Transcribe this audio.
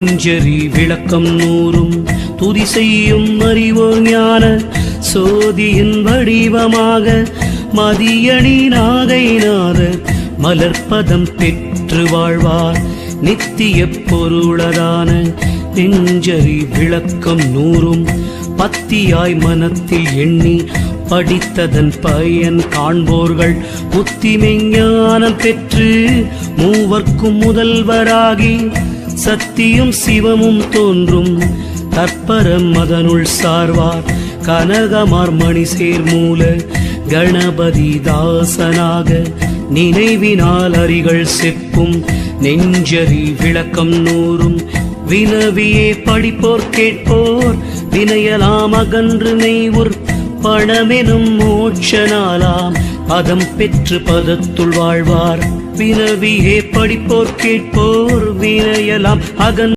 நெஞ்சரி விளக்கம் நூறும் துதி செய்யும் அறிவோர் ஞான சோதியின் வடிவமாக மதியணி நாகைநாத மலர்பதம் பெற்று வாழ்வார் நித்திய பொருளதான நெஞ்சரி விளக்கம் நூறும் பத்தியாய் மனத்தில் எண்ணி படித்ததன் பயன் காண்போர்கள் புத்திமெஞ்ஞானம் பெற்று மூவர்க்கும் முதல்வராகி சத்தியும் சிவமும் தோன்றும் தற்பரம் அதனுள் சார்வார் கனகமார் மணி சேர்மூல கணபதி தாசனாக நினைவினால் அறிகள் செப்பும் நெஞ்சரி விளக்கம் நூறும் வினவியே படிப்போர் கேட்போர் வினையலாம் அகன்று நெய்வுர் பணமெனும் மோட்சனாலாம் பதம் பெற்று பதத்துள் வாழ்வார் வினவியே படிப்போர் கேட்போர் வினையலாம் அகன்று